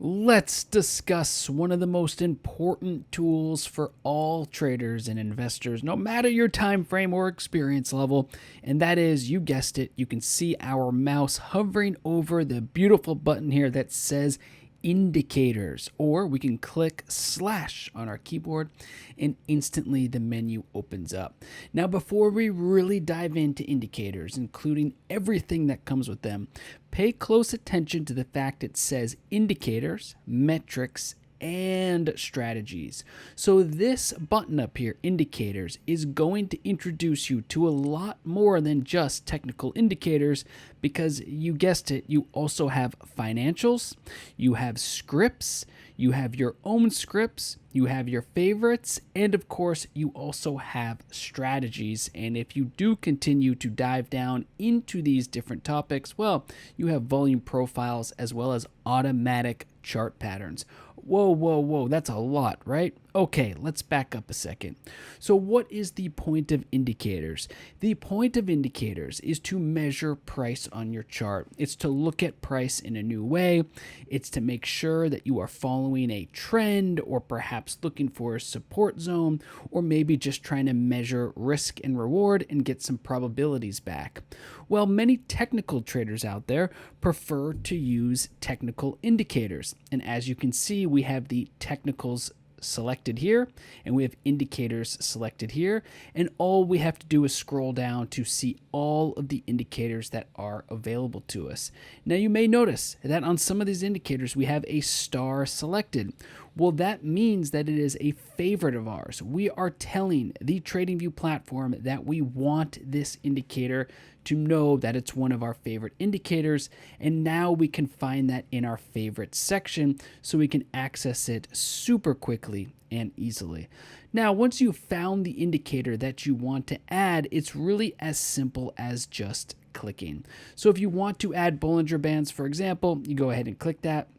Let's discuss one of the most important tools for all traders and investors, no matter your time frame or experience level, and that is, you guessed it, you can see our mouse hovering over the beautiful button here that says indicators, or we can click slash on our keyboard and instantly the menu opens up. Now, before we really dive into indicators, including everything that comes with them, pay close attention to the fact it says indicators, metrics, and strategies. So this button up here, indicators, is going to introduce you to a lot more than just technical indicators, because you guessed it, you also have financials, you have scripts, you have your own scripts, you have your favorites, and of course, you also have strategies. And if you do continue to dive down into these different topics, well, you have volume profiles as well as automatic chart patterns. Whoa, whoa, whoa, that's a lot, right? Okay, let's back up a second. So, what is the point of indicators? The point of indicators is to measure price on your chart. It's to look at price in a new way. It's to make sure that you are following a trend, or perhaps looking for a support zone, or maybe just trying to measure risk and reward and get some probabilities back. Well, many technical traders out there prefer to use technical indicators. And as you can see, we have the technicals selected here, and we have indicators selected here, and all we have to do is scroll down to see all of the indicators that are available to us. Now, you may notice that on some of these indicators we have a star selected. Well, that means that it is a favorite of ours. We are telling the TradingView platform that we want this indicator to know that it's one of our favorite indicators, and now we can find that in our favorites section so we can access it super quickly and easily. Now, once you've found the indicator that you want to add, it's really as simple as just clicking. So if you want to add Bollinger Bands, for example, you go ahead and click that.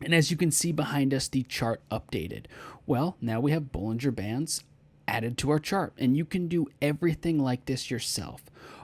And as you can see behind us, the chart updated. Well, now we have Bollinger Bands added to our chart, and you can do everything like this yourself.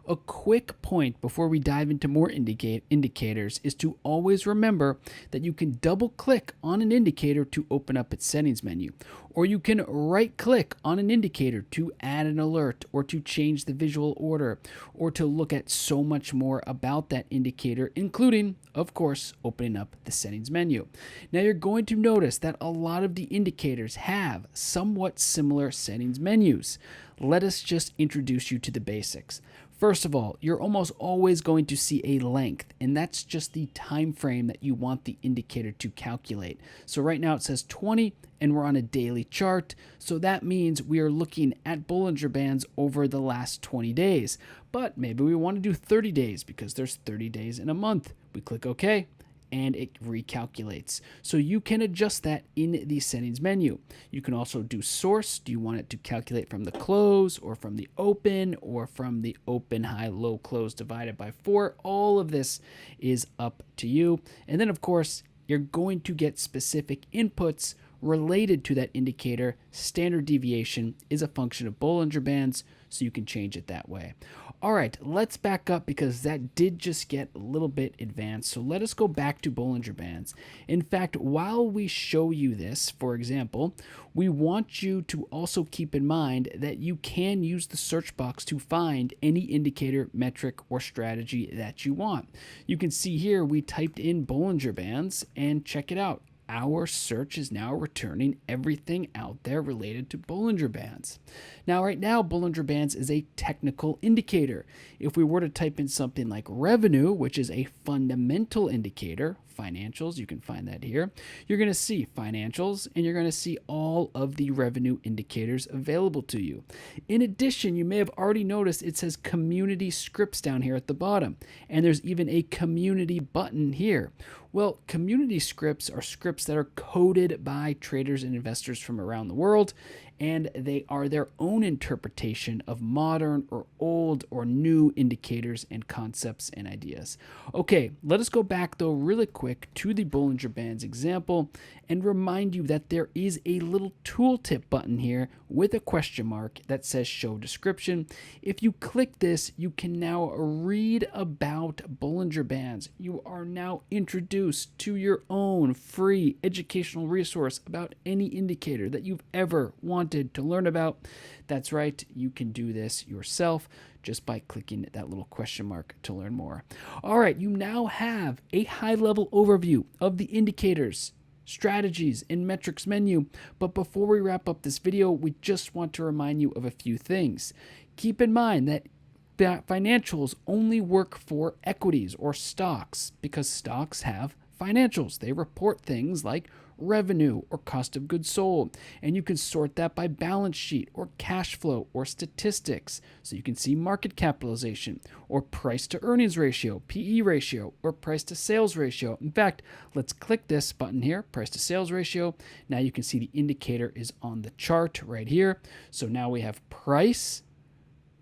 A quick point before we dive into more indicators is to always remember that you can double click on an indicator to open up its settings menu, or you can right click on an indicator to add an alert, or to change the visual order, or to look at so much more about that indicator, including, of course, opening up the settings menu. Now, you're going to notice that a lot of the indicators have somewhat similar settings menus. Let us just introduce you to the basics. First of all, you're almost always going to see a length, and that's just the time frame that you want the indicator to calculate. So right now it says 20, and we're on a daily chart, so that means we are looking at Bollinger Bands over the last 20 days. But maybe we want to do 30 days because there's 30 days in a month. We click OK, and it recalculates. So you can adjust that in the settings menu. You can also do source. Do you want it to calculate from the close, or from the open, or from the open, high, low, close divided by 4? All of this is up to you. And then, of course, you're going to get specific inputs related to that indicator. Standard deviation is a function of Bollinger Bands, so you can change it that way. All right, let's back up because that did just get a little bit advanced. So let us go back to Bollinger Bands. In fact, while we show you this, for example, we want you to also keep in mind that you can use the search box to find any indicator, metric, or strategy that you want. You can see here we typed in Bollinger Bands, and check it out. Our search is now returning everything out there related to Bollinger Bands. Now, right now, Bollinger Bands is a technical indicator. If we were to type in something like revenue, which is a fundamental indicator, financials, you can find that here, you're going to see financials, and you're going to see all of the revenue indicators available to you. In addition, you may have already noticed it says community scripts down here at the bottom, and there's even a community button here. Well, community scripts are scripts that are coded by traders and investors from around the world, and they are their own interpretation of modern or old or new indicators and concepts and ideas. Okay, let us go back though really quick to the Bollinger Bands example and remind you that there is a little tooltip button here with a question mark that says show description. If you click this, you can now read about Bollinger Bands. You are now introduced to your own free educational resource about any indicator that you've ever wanted to learn about. That's right, you can do this yourself just by clicking that little question mark to learn more. All right, you now have a high-level overview of the indicators, strategies, and metrics menu. But before we wrap up this video, we just want to remind you of a few things. Keep in mind that financials only work for equities or stocks because stocks have financials. They report things like revenue or cost of goods sold, and you can sort that by balance sheet or cash flow or statistics. So you can see market capitalization or price to earnings ratio, PE ratio, or price to sales ratio. In fact, let's click this button here, price to sales ratio. Now you can see the indicator is on the chart right here. So now we have price,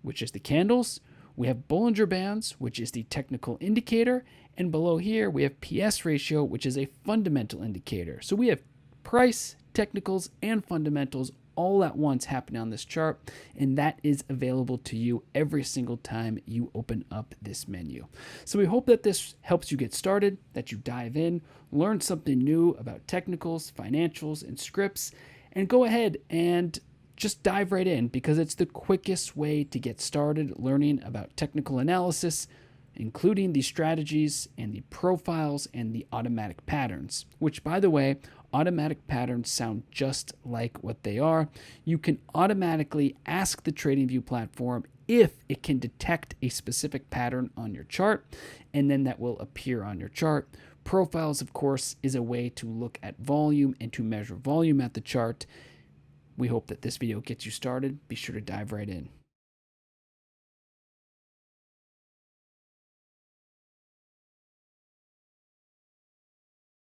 which is the candles. We have Bollinger Bands, which is the technical indicator. And below here, we have PS ratio, which is a fundamental indicator. So we have price, technicals, and fundamentals all at once happening on this chart. And that is available to you every single time you open up this menu. So we hope that this helps you get started, that you dive in, learn something new about technicals, financials, and scripts, and go ahead and just dive right in because it's the quickest way to get started learning about technical analysis, including the strategies and the profiles and the automatic patterns, which, by the way, automatic patterns sound just like what they are. You can automatically ask the TradingView platform if it can detect a specific pattern on your chart, and then that will appear on your chart. Profiles, of course, is a way to look at volume and to measure volume at the chart. We hope that this video gets you started. Be sure to dive right in.